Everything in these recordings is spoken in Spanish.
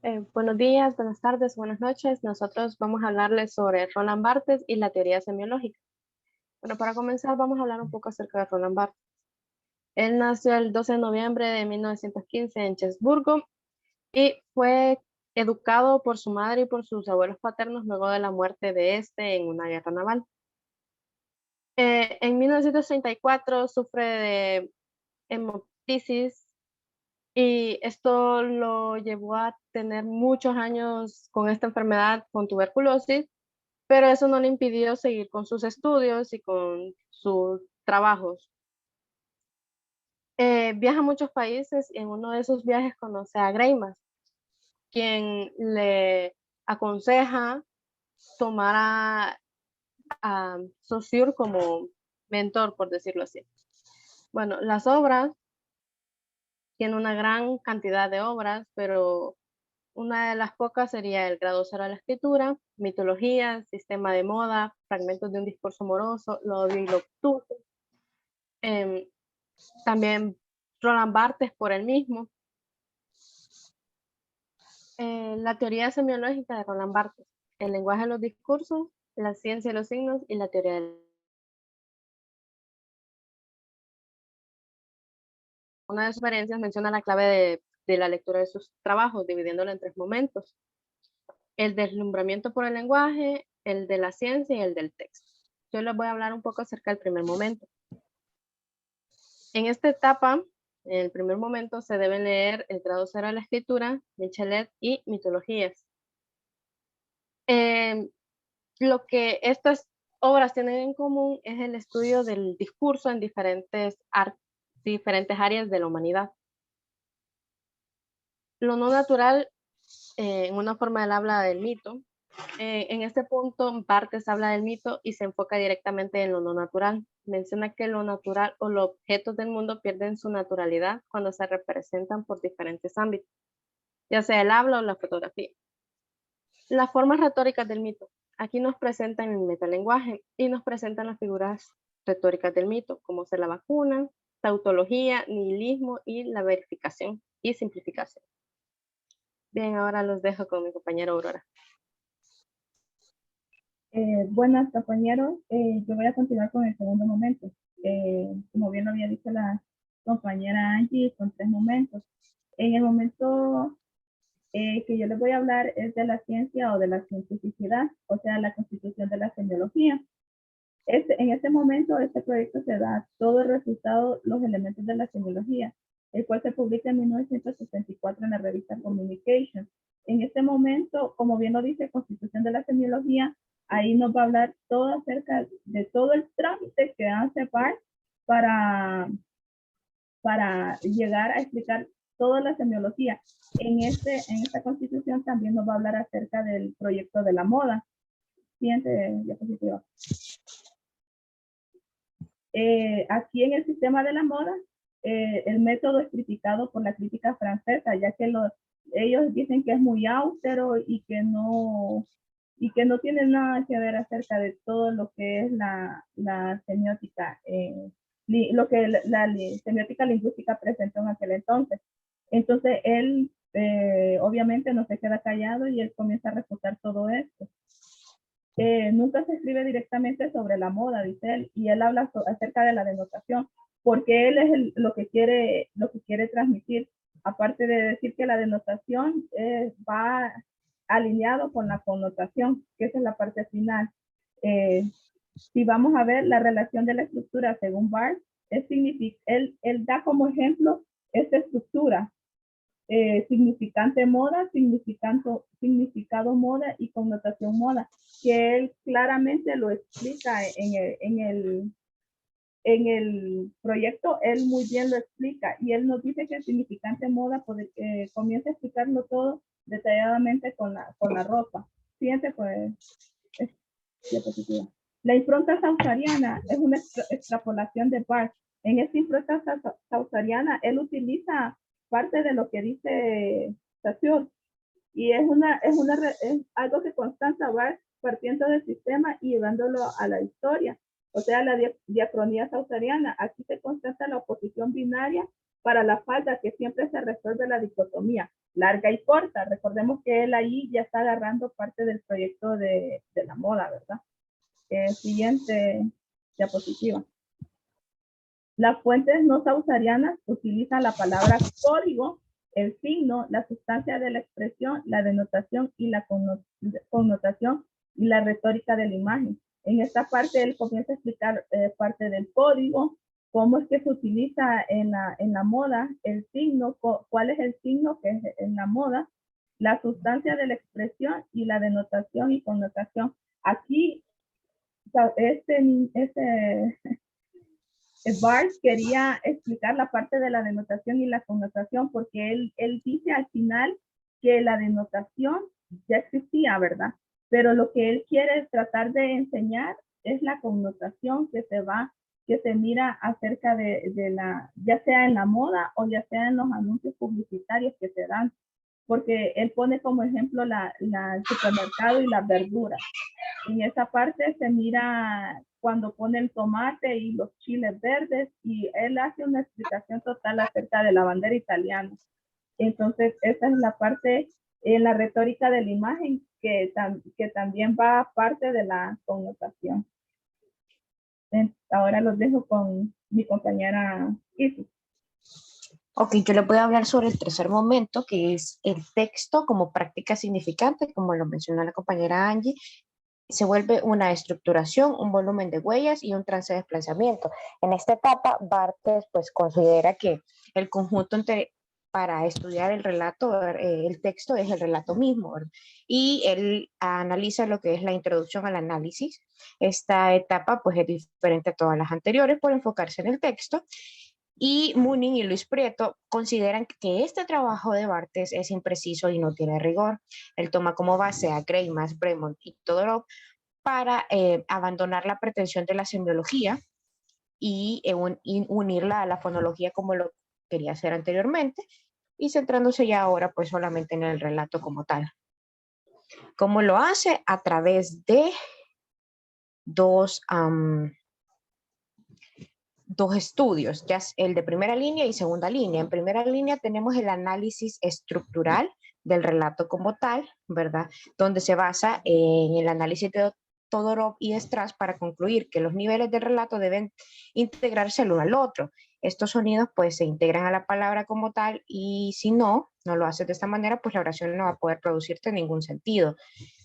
Buenos días, buenas tardes, buenas noches. Nosotros vamos a hablarles sobre Roland Barthes y la teoría semiológica. Bueno, para comenzar vamos a hablar un poco acerca de Roland Barthes. Él nació el 12 de noviembre de 1915 en Cherburgo y fue educado por su madre y por sus abuelos paternos luego de la muerte de este en una guerra naval. En 1934 sufre de hemoptisis y esto lo llevó a tener muchos años con esta enfermedad, con tuberculosis, pero eso no le impidió seguir con sus estudios y con sus trabajos. Viaja a muchos países y en uno de esos viajes conoce a Greimas, quien le aconseja tomar a Saussure como mentor, por decirlo así. Bueno, las obras, tiene una gran cantidad de obras, pero una de las pocas sería El grado cero de la escritura, Mitología, Sistema de moda, Fragmentos de un discurso amoroso, Lo obvio y lo obtuso. Em, También Roland Barthes por él mismo. La teoría semiológica de Roland Barthes, el lenguaje de los discursos, la ciencia de los signos y la teoría de una de sus experiencias menciona la clave de la lectura de sus trabajos, dividiéndolo en tres momentos: el deslumbramiento por el lenguaje, el de la ciencia y el del texto. Yo les voy a hablar un poco acerca del primer momento. En esta etapa, en el primer momento, se deben leer El grado cero de la escritura, Michelet y Mitologías. Eh, lo que estas obras tienen en común es el estudio del discurso en diferentes áreas de la humanidad. Lo no natural, en una forma del habla del mito. En este punto, Barthes habla del mito y se enfoca directamente en lo no natural. Menciona que lo natural o los objetos del mundo pierden su naturalidad cuando se representan por diferentes ámbitos, ya sea el habla o la fotografía. Las formas retóricas del mito. Aquí nos presentan el metalenguaje y nos presentan las figuras retóricas del mito, como ser la vacuna, tautología, nihilismo y la verificación y simplificación. Bien, ahora los dejo con mi compañera Aurora. Buenas, compañeros. Yo voy a continuar con el segundo momento. Como bien lo había dicho la compañera Angie, son tres momentos. En el momento que yo les voy a hablar es de la ciencia o de la cientificidad, o sea, la constitución de la semiología. En este momento, este proyecto se da todo el resultado, los elementos de la semiología, el cual se publica en 1964 en la revista Communication. En este momento, como bien lo dice, constitución de la semiología, ahí nos va a hablar todo acerca de todo el trámite que hace PAR para, para llegar a explicar toda la semiología. En esta constitución también nos va a hablar acerca del proyecto de la moda. Siguiente diapositiva. Aquí en el sistema de la moda, el método es criticado por la crítica francesa, ya que ellos dicen que es muy austero y que no tiene nada que ver acerca de todo lo que es la semiótica, lo que la semiótica lingüística presentó en aquel entonces. Entonces él obviamente no se queda callado y él comienza a refutar todo esto. Nunca se escribe directamente sobre la moda, dice él, y él habla acerca de la denotación, porque él es lo que quiere transmitir, aparte de decir que la denotación va alineado con la connotación, que esa es la parte final. Si vamos a ver la relación de la estructura según Barthes, él da como ejemplo esta estructura, significante moda, significado moda y connotación moda, que él claramente lo explica en el proyecto, él muy bien lo explica y él nos dice que el significante moda comienza a explicarlo todo detalladamente con la ropa. Siguiente, pues, es diapositiva. La impronta sausariana es una extrapolación de Barthes. En esta impronta sausariana, él utiliza parte de lo que dice Saussure y es algo que constata Barthes partiendo del sistema y llevándolo a la historia. O sea, la diacronía sausariana. Aquí se constata la oposición binaria para la falda, que siempre se resuelve la dicotomía larga y corta. Recordemos que él ahí ya está agarrando parte del proyecto de la moda, ¿verdad? Siguiente diapositiva. Las fuentes no sausarianas utilizan la palabra código, el signo, la sustancia de la expresión, la denotación y la connotación y la retórica de la imagen. En esta parte él comienza a explicar parte del código, cómo es que se utiliza en la moda, el signo, cuál es el signo que es en la moda, la sustancia de la expresión y la denotación y connotación. Aquí, Bart quería explicar la parte de la denotación y la connotación porque él dice al final que la denotación ya existía, ¿verdad? Pero lo que él quiere tratar de enseñar es la connotación que se mira acerca de la, ya sea en la moda o ya sea en los anuncios publicitarios que se dan, porque él pone como ejemplo el supermercado y las verduras. En esa parte se mira cuando pone el tomate y los chiles verdes y él hace una explicación total acerca de la bandera italiana. Entonces, esa es la parte en la retórica de la imagen que también va parte de la connotación. Ahora los dejo con mi compañera Isis. Ok, yo les voy a hablar sobre el tercer momento, que es el texto como práctica significante, como lo mencionó la compañera Angie. Se vuelve una estructuración, un volumen de huellas y un trance de desplazamiento. En esta etapa, Barthes pues, considera que el conjunto para estudiar el relato, el texto es el relato mismo, ¿verdad? Y él analiza lo que es la introducción al análisis. Esta etapa pues, es diferente a todas las anteriores por enfocarse en el texto. Y Munin y Luis Prieto consideran que este trabajo de Barthes es impreciso y no tiene rigor. Él toma como base a Greimas, Bremont y Todorov para abandonar la pretensión de la semiología y unirla a la fonología como lo quería hacer anteriormente y centrándose ya ahora pues solamente en el relato como tal. ¿Cómo lo hace? A través de dos estudios, ya es el de primera línea y segunda línea. En primera línea tenemos el análisis estructural del relato como tal, ¿verdad? Donde se basa en el análisis de Todorov y Strass para concluir que los niveles del relato deben integrarse el uno al otro. Estos sonidos pues se integran a la palabra como tal y si no lo haces de esta manera, pues la oración no va a poder producirte ningún sentido.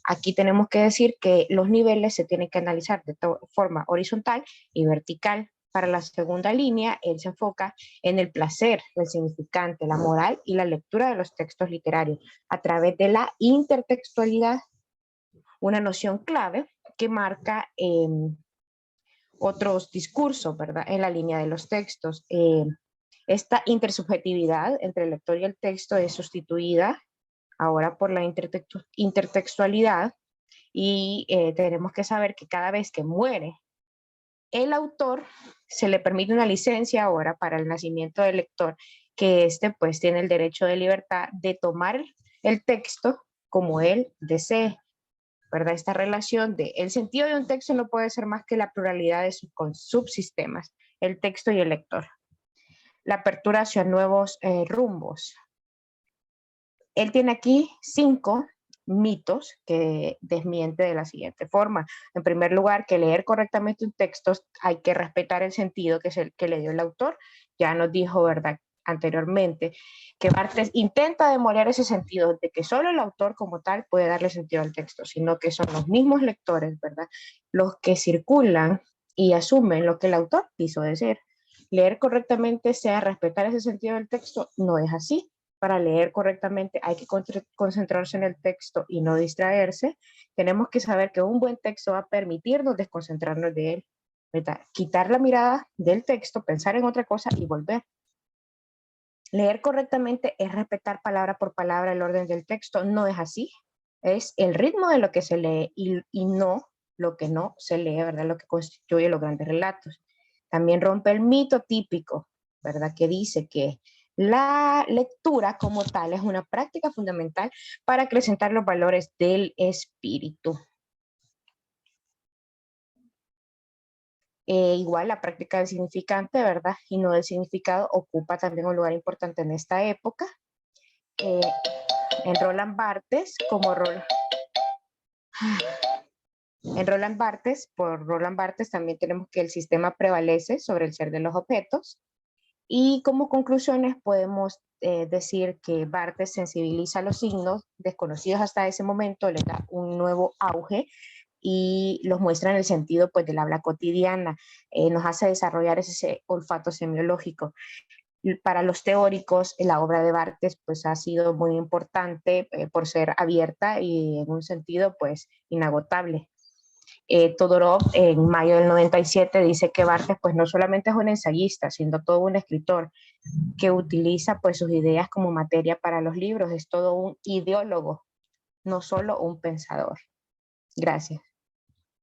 Aquí tenemos que decir que los niveles se tienen que analizar de forma horizontal y vertical. Para la segunda línea, él se enfoca en el placer, el significante, la moral y la lectura de los textos literarios a través de la intertextualidad, una noción clave que marca otros discursos, ¿verdad? En la línea de los textos. Esta intersubjetividad entre el lector y el texto es sustituida ahora por la intertextualidad y tenemos que saber que cada vez que muere el autor, se le permite una licencia ahora para el nacimiento del lector, que pues tiene el derecho de libertad de tomar el texto como él desee, ¿verdad? Esta relación de el sentido de un texto no puede ser más que la pluralidad de sus subsistemas, el texto y el lector. La apertura hacia nuevos rumbos. Él tiene aquí 5 mitos que desmiente de la siguiente forma. En primer lugar, que leer correctamente un texto hay que respetar el sentido que, que le dio el autor. Ya nos dijo, ¿verdad?, anteriormente, que Barthes intenta demoler ese sentido de que solo el autor como tal puede darle sentido al texto, sino que son los mismos lectores, ¿verdad?, los que circulan y asumen lo que el autor quiso decir. Leer correctamente, sea respetar ese sentido del texto, no es así. Para leer correctamente hay que concentrarse en el texto y no distraerse. Tenemos que saber que un buen texto va a permitirnos desconcentrarnos de él, ¿verdad? Quitar la mirada del texto, pensar en otra cosa y volver. Leer correctamente es respetar palabra por palabra el orden del texto. No es así. Es el ritmo de lo que se lee y no lo que no se lee, ¿verdad? Lo que constituye los grandes relatos. También rompe el mito típico, ¿verdad? Que dice que la lectura como tal es una práctica fundamental para acrecentar los valores del espíritu. Igual la práctica del significante, ¿verdad? Y no del significado ocupa también un lugar importante en esta época. En Roland Barthes, en Roland Barthes, por Roland Barthes también tenemos que el sistema prevalece sobre el ser de los objetos. Y como conclusiones podemos decir que Barthes sensibiliza los signos desconocidos hasta ese momento, le da un nuevo auge y los muestra en el sentido pues del habla cotidiana, nos hace desarrollar ese olfato semiológico. Para los teóricos, la obra de Barthes pues ha sido muy importante por ser abierta y en un sentido pues inagotable. Todorov en mayo del 97 dice que Barthes pues no solamente es un ensayista, sino todo un escritor que utiliza pues sus ideas como materia para los libros, es todo un ideólogo, no solo un pensador. Gracias.